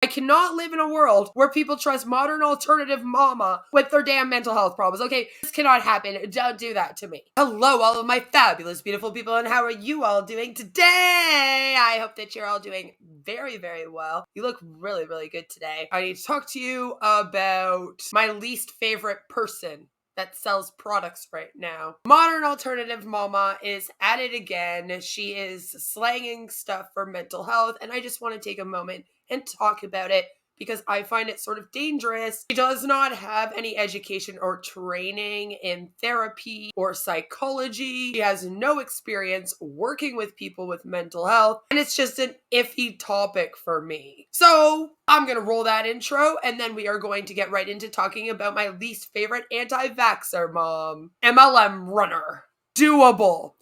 I cannot live in a world where people trust modern alternative mama with their damn mental health problems. Okay, this cannot happen. Don't do that to me. Hello, all of my fabulous, beautiful people, and how are you all doing today? I hope that you're all doing very, very well. You look really, really good today. I need to talk to you about my least favorite person that sells products right now. Modern alternative mama is at it again. She is slanging stuff for mental health, and I just want to take a moment and talk about it because I find it sort of dangerous. She does not have any education or training in therapy or psychology. She has no experience working with people with mental health, and it's just an iffy topic for me. So I'm gonna roll that intro, and then we are going to get right into talking about my least favorite anti-vaxxer mom, MLM runner. Doable.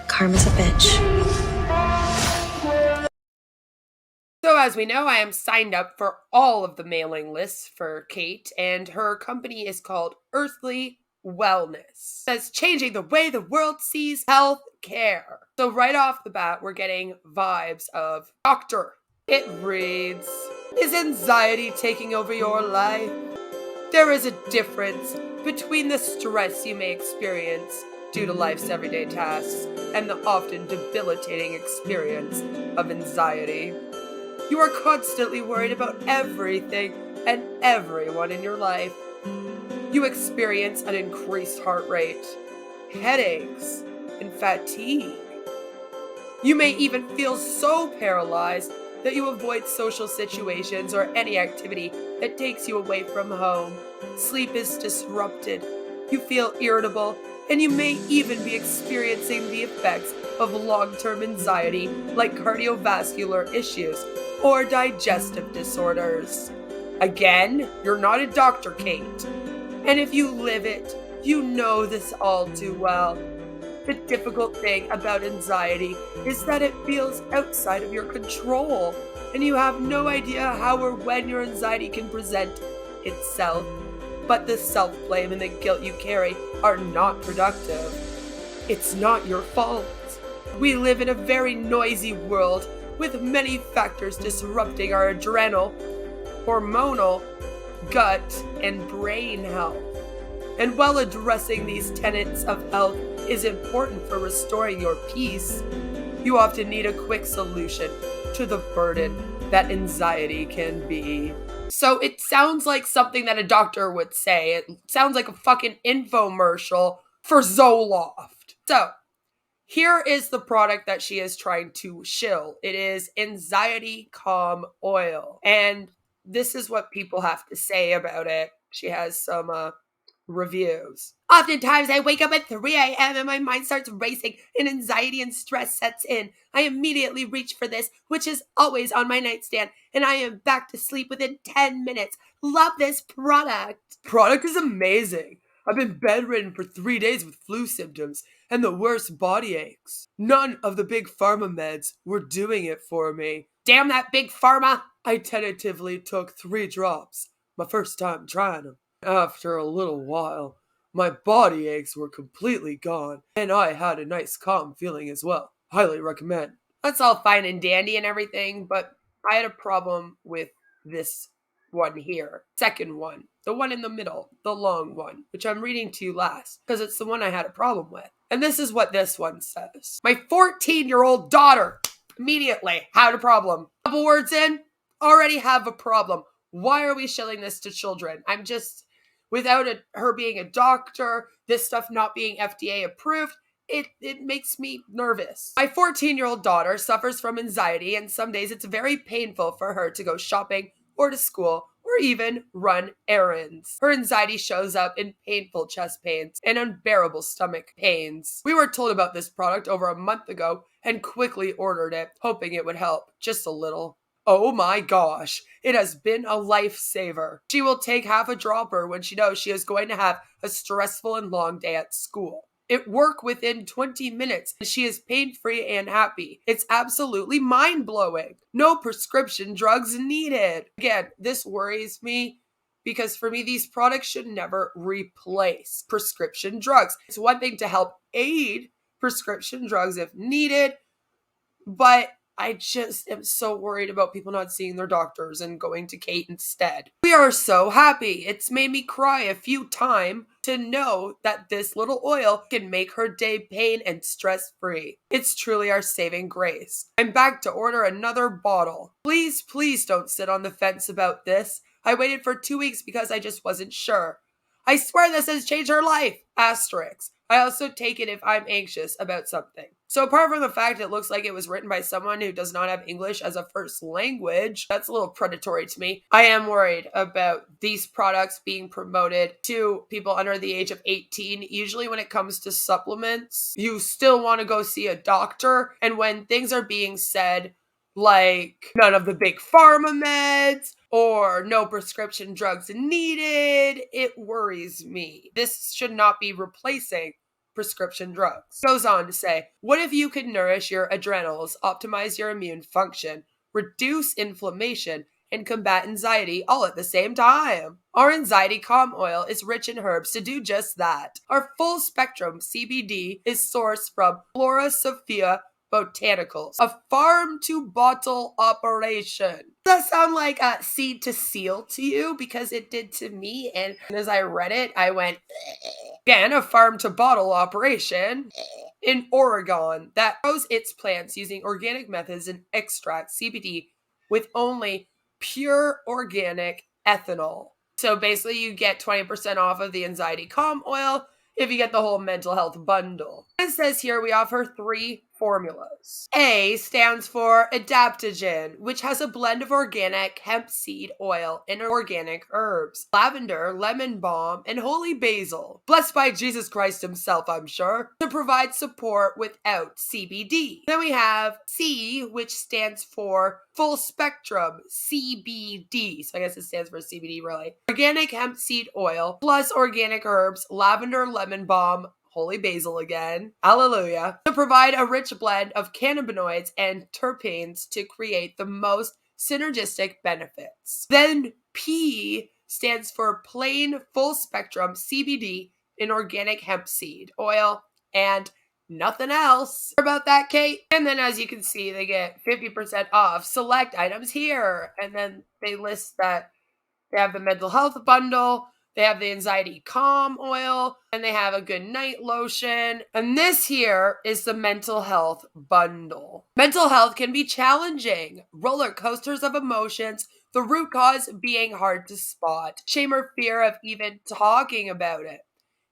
Karma's a bitch. So as we know, I am signed up for all of the mailing lists for Kate, and her company is called Earthly Wellness. That's changing the way the world sees health care. So right off the bat, we're getting vibes of doctor. It reads, is anxiety taking over your life? There is a difference between the stress you may experience due to life's everyday tasks and the often debilitating experience of anxiety. You are constantly worried about everything and everyone in your life. You experience an increased heart rate, headaches, and fatigue. You may even feel so paralyzed that you avoid social situations or any activity that takes you away from home. Sleep is disrupted. You feel irritable, and you may even be experiencing the effects of long-term anxiety like cardiovascular issues or digestive disorders. Again, you're not a doctor, Kate. And if you live it, you know this all too well. The difficult thing about anxiety is that it feels outside of your control, and you have no idea how or when your anxiety can present itself. But the self-blame and the guilt you carry are not productive. It's not your fault. We live in a very noisy world with many factors disrupting our adrenal, hormonal, gut, and brain health. And while addressing these tenets of health is important for restoring your peace, you often need a quick solution to the burden that anxiety can be. So it sounds like something that a doctor would say. It sounds like a fucking infomercial for Zoloft. So here is the product that she is trying to shill. It is Anxiety Calm Oil. And this is what people have to say about it. She has some reviews. Oftentimes I wake up at 3 a.m. and my mind starts racing and anxiety and stress sets in. I immediately reach for this, which is always on my nightstand, and I am back to sleep within 10 minutes. Love this product. Product is amazing. I've been bedridden for 3 days with flu symptoms and the worst body aches. None of the big pharma meds were doing it for me. Damn that big pharma! I tentatively took 3 drops, my first time trying them. After a little while, my body aches were completely gone, and I had a nice calm feeling as well. Highly recommend. That's all fine and dandy and everything, but I had a problem with this one here. Second one. The one in the middle. The long one. Which I'm reading to you last, because it's the one I had a problem with. And this is what this one says. My 14-year-old daughter immediately had a problem. Couple words in, already have a problem. Why are we shilling this to children? I'm just... Without her being a doctor, this stuff not being FDA approved, it makes me nervous. My 14-year-old daughter suffers from anxiety, and some days it's very painful for her to go shopping or to school or even run errands. Her anxiety shows up in painful chest pains and unbearable stomach pains. We were told about this product over a month ago and quickly ordered it, hoping it would help just a little. Oh my gosh, it has been a lifesaver. She will take half a dropper when she knows she is going to have a stressful and long day at school. It worked within 20 minutes and she is pain-free and happy. It's absolutely mind-blowing. No prescription drugs needed. Again, this worries me because for me, these products should never replace prescription drugs. It's one thing to help aid prescription drugs if needed, but I just am so worried about people not seeing their doctors and going to Kate instead. We are so happy. It's made me cry a few times to know that this little oil can make her day pain and stress-free. It's truly our saving grace. I'm back to order another bottle. Please, please don't sit on the fence about this. I waited for 2 weeks because I just wasn't sure. I swear this has changed her life. Asterisk. I also take it if I'm anxious about something. So apart from the fact it looks like it was written by someone who does not have English as a first language, that's a little predatory to me. I am worried about these products being promoted to people under the age of 18. Usually when it comes to supplements, you still want to go see a doctor. And when things are being said like none of the big pharma meds or no prescription drugs needed, it worries me. This should not be replacing prescription drugs. Goes on to say, what if you could nourish your adrenals, optimize your immune function, reduce inflammation, and combat anxiety all at the same time? Our anxiety calm oil is rich in herbs to do just that. Our full spectrum CBD is sourced from Flora Sophia Botanicals, a farm-to-bottle operation. Does that sound like a seed to seal to you? Because it did to me, and as I read it, I went, again, a farm-to-bottle operation in Oregon that grows its plants using organic methods and extracts CBD with only pure organic ethanol. So basically, you get 20% off of the anxiety calm oil if you get the whole mental health bundle. It says here we offer 3 formulas. A stands for adaptogen, which has a blend of organic hemp seed oil and organic herbs, lavender, lemon balm, and holy basil, blessed by Jesus Christ himself, I'm sure, to provide support without CBD. Then we have C, which stands for full spectrum CBD. So I guess it stands for CBD, really. Organic hemp seed oil plus organic herbs, lavender, lemon balm, holy basil again, hallelujah, to provide a rich blend of cannabinoids and terpenes to create the most synergistic benefits. Then P stands for plain full spectrum CBD in organic hemp seed oil and nothing else. Hear about that, Kate? And then as you can see, they get 50% off select items here. And then they list that they have the mental health bundle, they have the anxiety calm oil, and they have a good night lotion. And this here is the mental health bundle. Mental health can be challenging, roller coasters of emotions, the root cause being hard to spot, shame or fear of even talking about it.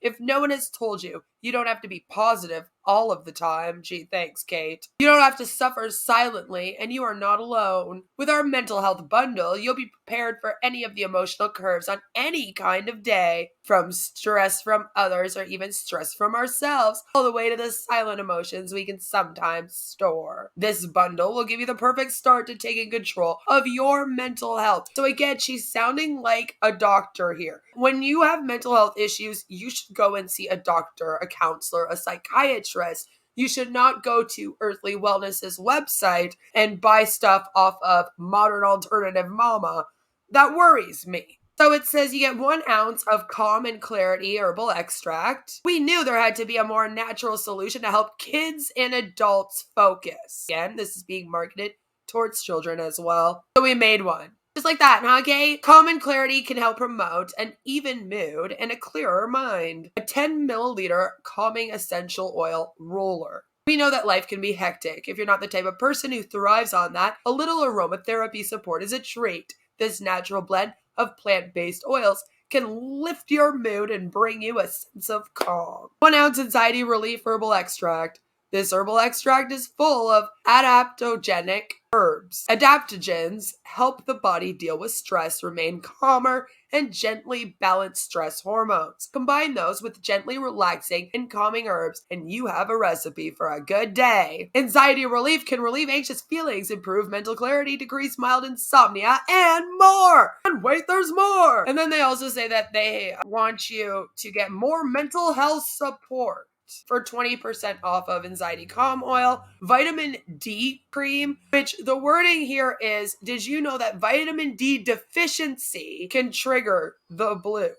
If no one has told you, you don't have to be positive all of the time. Gee, thanks, Kate. You don't have to suffer silently, and you are not alone. With our mental health bundle, you'll be prepared for any of the emotional curves on any kind of day, from stress from others or even stress from ourselves, all the way to the silent emotions we can sometimes store. This bundle will give you the perfect start to taking control of your mental health. So again, she's sounding like a doctor here. When you have mental health issues, you should go and see a doctor, a counselor, a psychiatrist. You should not go to Earthly Wellness's website and buy stuff off of Modern Alternative Mama. That worries me. So it says you get 1 ounce of Calm and Clarity herbal extract. We knew there had to be a more natural solution to help kids and adults focus. Again, this is being marketed towards children as well. So we made one. Just like that, huh, Kate? Calm and Clarity can help promote an even mood and a clearer mind. A 10 milliliter calming essential oil roller. We know that life can be hectic. If you're not the type of person who thrives on that, a little aromatherapy support is a treat. This natural blend of plant-based oils can lift your mood and bring you a sense of calm. 1 ounce anxiety relief herbal extract. This herbal extract is full of adaptogenic herbs. Adaptogens help the body deal with stress, remain calmer, and gently balance stress hormones. Combine those with gently relaxing and calming herbs, and you have a recipe for a good day. Anxiety relief can relieve anxious feelings, improve mental clarity, decrease mild insomnia, and more. And wait, there's more. And then they also say that they want you to get more mental health support. For 20% off of anxiety calm oil, vitamin D cream, which the wording here is, did you know that vitamin D deficiency can trigger the blues?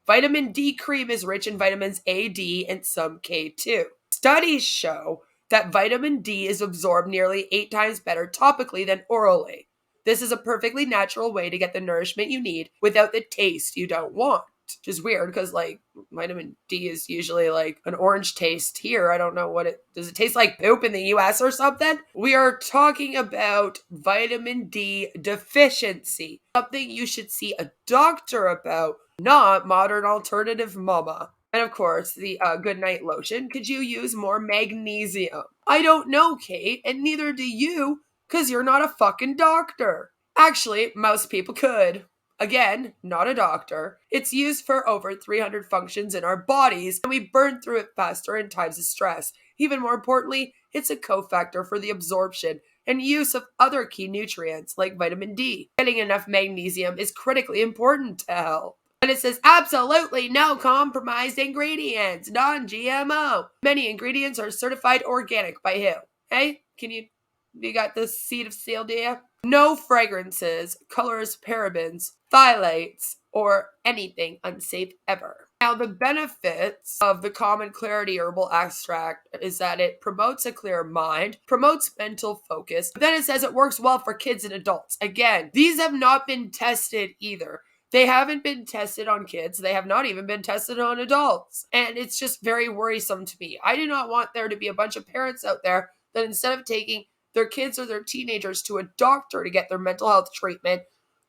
Vitamin D cream is rich in vitamins A, D, and some K2. Studies show that vitamin D is absorbed nearly 8 times better topically than orally. This is a perfectly natural way to get the nourishment you need without the taste you don't want. Which is weird because, like, vitamin D is usually like an orange taste here. I don't know what it does. It taste like poop in the US or something? We are talking about vitamin D deficiency, something you should see a doctor about, not modern alternative mama. And of course, the good night lotion. Could you use more magnesium? I don't know, Kate, and neither do you, because you're not a fucking doctor. Actually, most people could. Again, not a doctor. It's used for over 300 functions in our bodies, and we burn through it faster in times of stress. Even more importantly, it's a cofactor for the absorption and use of other key nutrients like vitamin D. Getting enough magnesium is critically important to health. And it says absolutely no compromised ingredients, non-GMO. Many ingredients are certified organic by who? Hey, you got the seed of seal, do you? No fragrances, colors, parabens, phthalates, or anything unsafe ever. Now, the benefits of the Common Clarity Herbal Extract is that it promotes a clear mind, promotes mental focus. But then it says it works well for kids and adults. Again, these have not been tested either. They haven't been tested on kids. They have not even been tested on adults. And it's just very worrisome to me. I do not want there to be a bunch of parents out there that instead of taking their kids or their teenagers to a doctor to get their mental health treatment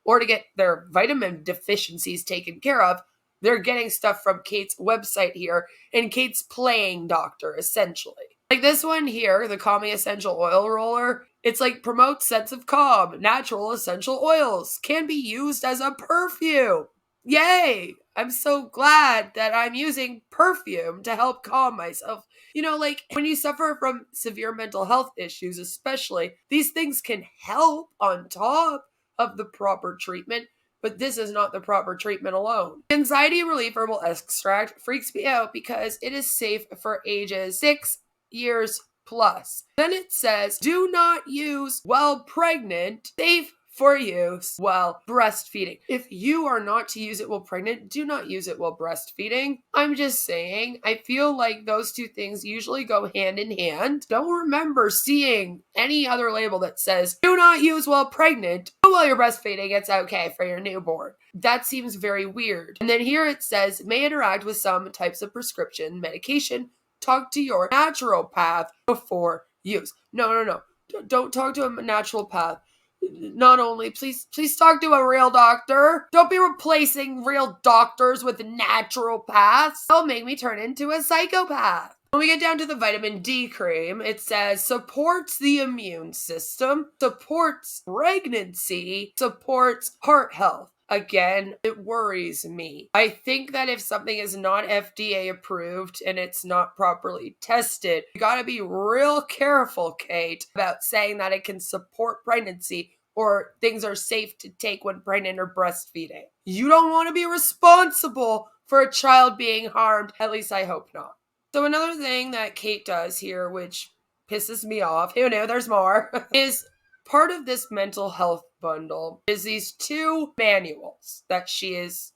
or to get their vitamin deficiencies taken care of, they're getting stuff from Kate's website here, and Kate's playing doctor, essentially. Like this one here, the Calming Essential Oil Roller, it's like promotes sense of calm, natural essential oils, can be used as a perfume. Yay! I'm so glad that I'm using perfume to help calm myself. You know, like when you suffer from severe mental health issues, especially, these things can help on top of the proper treatment, but this is not the proper treatment alone. Anxiety Relief Herbal Extract freaks me out because it is safe for ages 6 years plus. Then it says, do not use while pregnant, safe for use while breastfeeding. If you are not to use it while pregnant, do not use it while breastfeeding. I'm just saying, I feel like those two things usually go hand in hand. Don't remember seeing any other label that says, do not use while pregnant, but while you're breastfeeding, it's okay for your newborn. That seems very weird. And then here it says, may interact with some types of prescription medication. Talk to your naturopath before use. No. Don't talk to a naturopath. Not only, please talk to a real doctor. Don't be replacing real doctors with naturopaths. That'll make me turn into a psychopath. When we get down to the vitamin D cream, it says supports the immune system, supports pregnancy, supports heart health. Again, it worries me. I think that if something is not FDA approved and it's not properly tested, you gotta be real careful, Kate, about saying that it can support pregnancy or things are safe to take when pregnant or breastfeeding. You don't want to be responsible for a child being harmed. At least I hope not. So another thing that Kate does here, which pisses me off, who knew there's more, is part of this mental health bundle is these 2 manuals that she is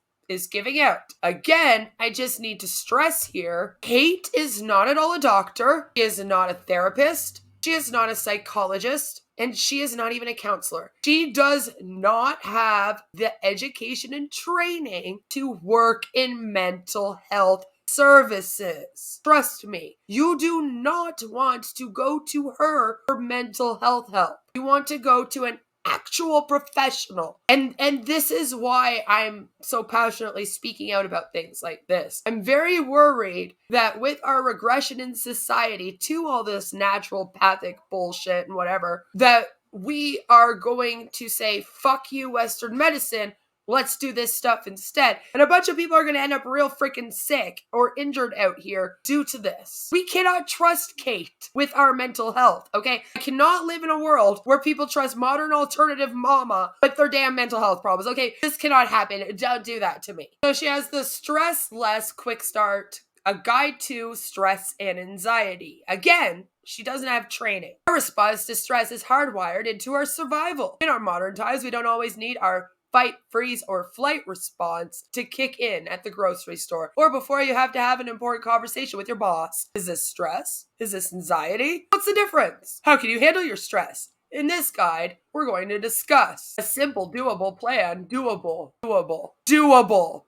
giving out. Again, I just need to stress here, Kate is not at all a doctor. She is not a therapist. She is not a psychologist. And she is not even a counselor. She does not have the education and training to work in mental health services. Trust me, you do not want to go to her for mental health help. You want to go to an actual professional. And this is why I'm so passionately speaking out about things like this. I'm very worried that with our regression in society to all this naturopathic bullshit and whatever, that we are going to say, fuck you, Western medicine, let's do this stuff instead. And a bunch of people are going to end up real freaking sick or injured out here due to this. We cannot trust Kate with our mental health, okay? I cannot live in a world where people trust modern alternative mama with their damn mental health problems, okay? This cannot happen. Don't do that to me. So she has the Stress Less Quick Start, a guide to stress and anxiety. Again, she doesn't have training. Our response to stress is hardwired into our survival. In our modern times, we don't always need our fight, freeze, or flight response to kick in at the grocery store or before you have to have an important conversation with your boss. Is this stress? Is this anxiety? What's the difference? How can you handle your stress? In this guide, we're going to discuss a simple, doable plan, doable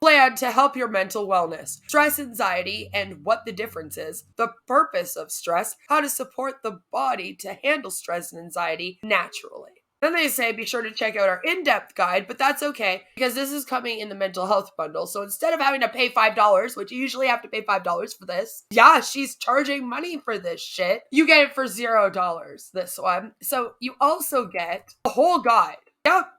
plan to help your mental wellness, stress, anxiety, and what the difference is, the purpose of stress, how to support the body to handle stress and anxiety naturally. Then they say be sure to check out our in-depth guide, but that's okay because this is coming in the mental health bundle. So instead of having to pay $5, which you usually have to pay $5 for this, yeah, she's charging money for this shit. You get it for $0, this one. So you also get a whole guide.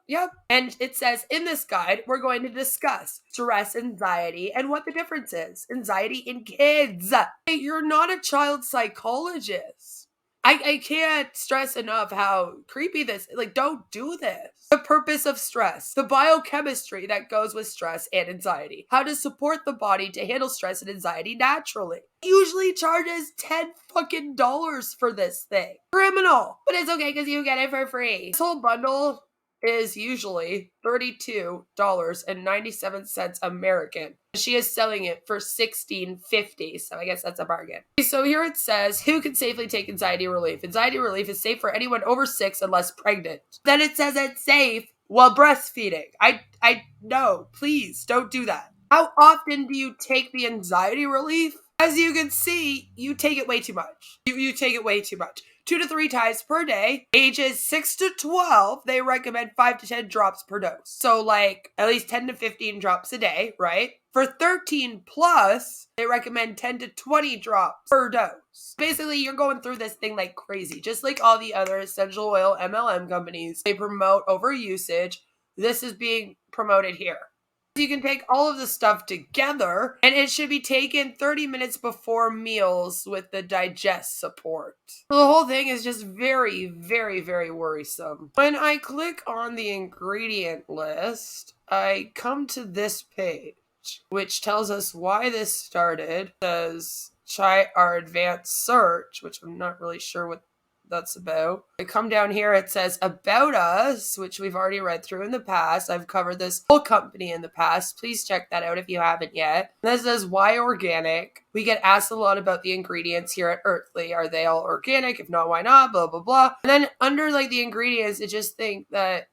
Yep. And it says in this guide, we're going to discuss stress, anxiety, and what the difference is. Anxiety in kids. Hey, you're not a child psychologist. I can't stress enough how creepy this, like, don't do this. The purpose of stress, the biochemistry that goes with stress and anxiety, how to support the body to handle stress and anxiety naturally. Usually charges $10 fucking for this thing. Criminal. But it's okay because you get it for free. This whole bundle is usually $32.97 American. She is selling it for $16.50, so I guess that's a bargain. So here it says, who can safely take anxiety relief? Anxiety relief is safe for anyone over 6 unless pregnant. Then it says it's safe while breastfeeding. I no, please don't do that. How often do you take the anxiety relief? As you can see, you take it way too much. You take it way too much. 2 to 3 times per day. Ages 6 to 12, they recommend 5 to 10 drops per dose. So like at least 10 to 15 drops a day, right? For 13 plus, they recommend 10 to 20 drops per dose. Basically, you're going through this thing like crazy. Just like all the other essential oil MLM companies, they promote overusage. This is being promoted here. You can take all of the stuff together, and it should be taken 30 minutes before meals with the digest support. The whole thing is just very, very, very worrisome. When I click on the ingredient list, I come to this page, which tells us why this started. It says, try our advanced search, which I'm not really sure what that's about. I come down here, it says about us, which we've already read through in the past. I've covered this whole company in the past. Please check that out if you haven't yet. And this says why organic. We get asked a lot about the ingredients here at Earthly. Are they all organic? If not, why not? Blah, blah, blah. And then under like the ingredients, it just think that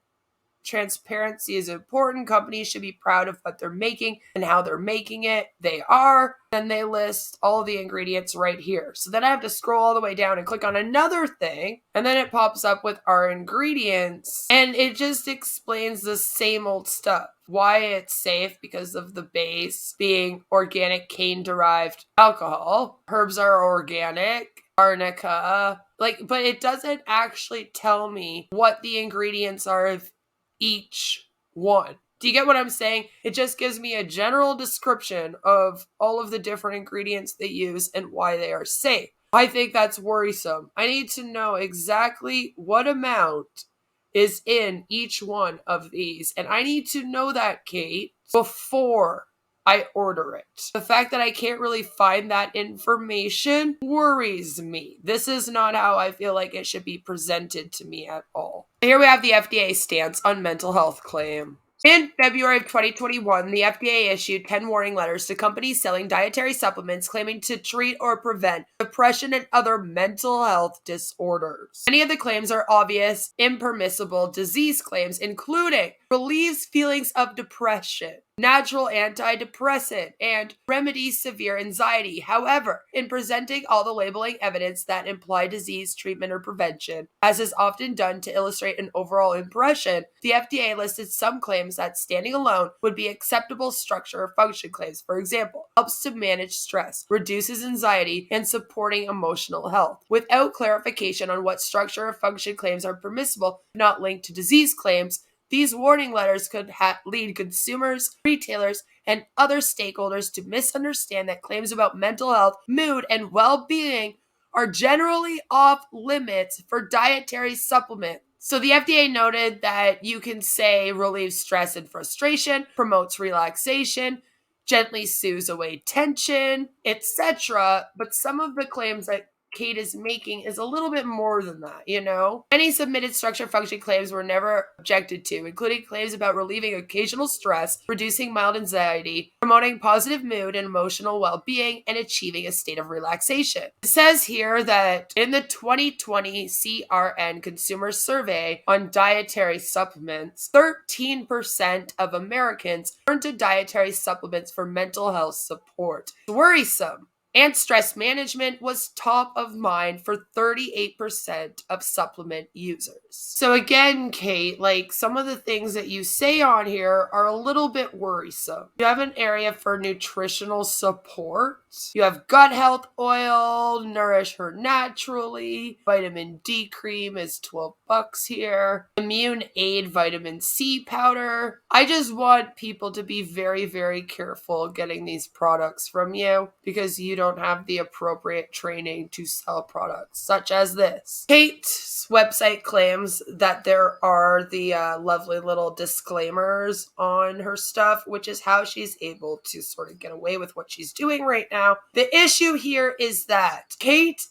transparency is important. Companies should be proud of what they're making and how they're making it. They are. Then they list all the ingredients right here. So then I have to scroll all the way down and click on another thing. And then it pops up with our ingredients. And it just explains the same old stuff. Why it's safe because of the base being organic cane-derived alcohol. Herbs are organic. Arnica. But it doesn't actually tell me what the ingredients are of each one. Do you get what I'm saying? It just gives me a general description of all of the different ingredients they use and why they are safe. I think that's worrisome. I need to know exactly what amount is in each one of these. And I need to know that, Kate, before I order it. The fact that I can't really find that information worries me. This is not how I feel like it should be presented to me at all. Here we have the FDA stance on mental health claim. In February of 2021, the FDA issued 10 warning letters to companies selling dietary supplements claiming to treat or prevent depression and other mental health disorders. Many of the claims are obvious, impermissible disease claims, including relieves feelings of depression, natural antidepressant, and remedies severe anxiety. However, in presenting all the labeling evidence that imply disease treatment or prevention, as is often done to illustrate an overall impression, the FDA listed some claims that standing alone would be acceptable structure or function claims. For example, helps to manage stress, reduces anxiety, and supporting emotional health, without clarification on what structure or function claims are permissible, not linked to disease claims. These warning letters could lead consumers, retailers, and other stakeholders to misunderstand that claims about mental health, mood, and well-being are generally off limits for dietary supplements. So the FDA noted that you can say relieves stress and frustration, promotes relaxation, gently soothes away tension, etc. But some of the claims that Kate is making is a little bit more than that, you know? Any submitted structure function claims were never objected to, including claims about relieving occasional stress, reducing mild anxiety, promoting positive mood and emotional well-being, and achieving a state of relaxation. It says here that in the 2020 CRN Consumer Survey on dietary supplements, 13% of Americans turn to dietary supplements for mental health support. It's worrisome. And stress management was top of mind for 38% of supplement users. So again, Kate, like some of the things that you say on here are a little bit worrisome. You have an area for nutritional support. You have gut health oil, nourish her naturally. Vitamin D cream is $12 here. Immune aid vitamin C powder. I just want people to be very, very careful getting these products from you because you don't have the appropriate training to sell products such as this. Kate's website claims that there are the lovely little disclaimers on her stuff, which is how she's able to sort of get away with what she's doing right now. The issue here is that Kate,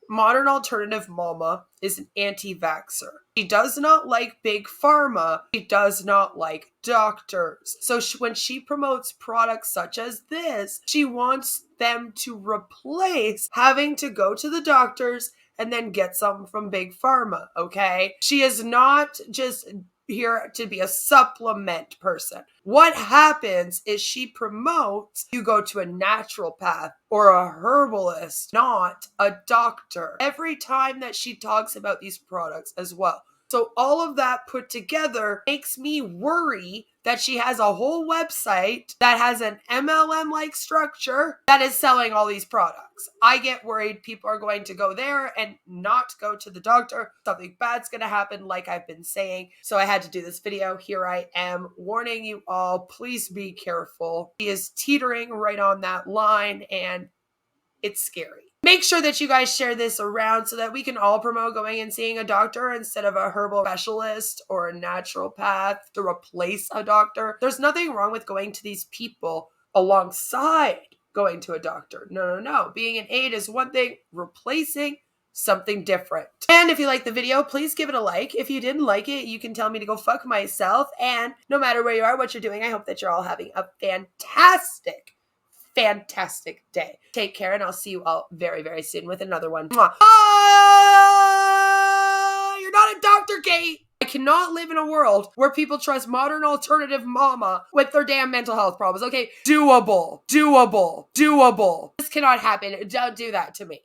modern alternative mama, is an anti-vaxxer. She does not like big pharma. She does not like doctors. So when she promotes products such as this, she wants them to replace having to go to the doctors and then get something from big pharma, okay? She is not just here to be a supplement person. What happens is she promotes you go to a naturopath or a herbalist, not a doctor, every time that she talks about these products as well. So all of that put together makes me worry that she has a whole website that has an MLM-like structure that is selling all these products. I get worried people are going to go there and not go to the doctor. Something bad's going to happen, like I've been saying. So I had to do this video. Here I am warning you all. Please be careful. He is teetering right on that line and it's scary. Make sure that you guys share this around so that we can all promote going and seeing a doctor instead of a herbal specialist or a naturopath to replace a doctor. There's nothing wrong with going to these people alongside going to a doctor. No. Being an aid is one thing, replacing something different. And if you like the video, please give it a like. If you didn't like it, you can tell me to go fuck myself. And no matter where you are, what you're doing, I hope that you're all having a fantastic day. Take care, and I'll see you all very, very soon with another one. Mwah. You're not a doctor, Kate. I cannot live in a world where people trust modern alternative mama with their damn mental health problems. Okay, doable. This cannot happen. Don't do that to me.